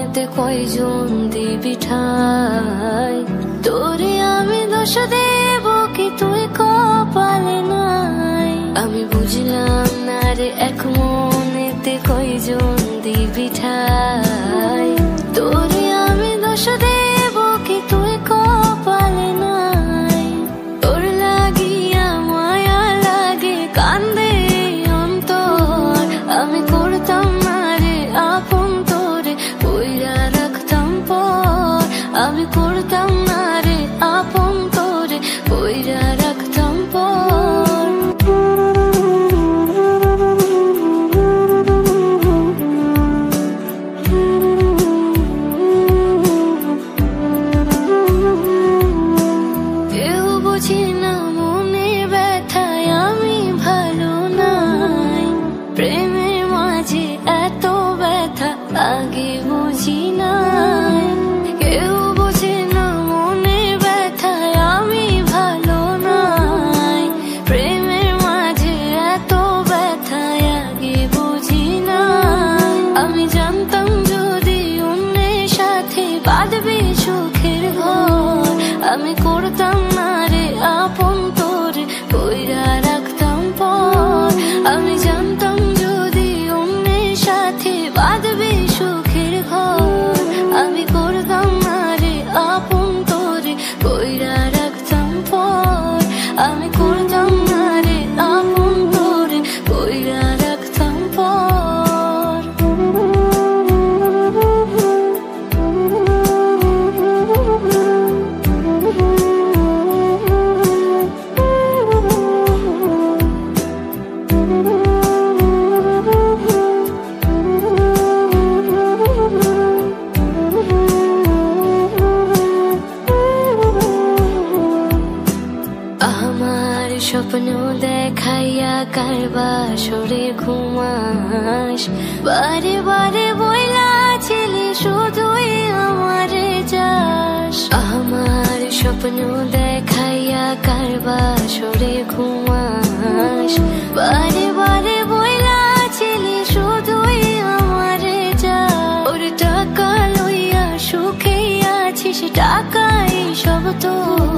মনেতে কয়জন দিবি ঠাই, তোরে আমি দোষ দেব কি তুই কপালে নাই। আমি বুঝলাম না রে এক মনেতে কয়জন দিবি ঠাই, তোরে আমি দোষ দেব কি তুই কপালে নাই। তোর লাগিয়া মায়া লাগে কান্দে অন্তর, আমি করতাম না রে আপন তোরে কইরা রাখতাম পর, আমি করতাম না রে আপন তোরে কইরা রাখতাম পর। কেউ বুঝি না মনে ব্যথায় আমি ভালো নাই, প্রেমের মাঝে এত ব্যথা আগে বুঝি নাই। কেউ বুঝে না মনে ব্যথায় আমি ভালো নাই, প্রেমের মাঝে এত ব্যথায় আগে বুঝি নাই। আমি জানতাম যদি অন্যের সাথে বাঁধবি সুখের ঘর, আমি করতাম না রে আপন তোরে কইরা রাখতাম পর। আমি জানতাম যদি অন্যের সাথে বাঁধবি সুখের ঘর, আমি করতাম না রে আপন তোরে কইরা রাখতাম পর। আমি করতাম না রে আপন তোরে কইরা রাখতাম পর। আমার স্বপ্ন দেখাইয়া কার বাসরে ঘুমাস, বারে বারে বইলা ছিলি শুধুই আমারে যাস। আমার স্বপ্ন দেখাইয়া কার বাসরে ঘুমাস, বারে বারে বইলা ছিলি শুধুই আমারে যাস। ওর টাকা লইয়া সুখে আছিস, টাকাই সব তোর,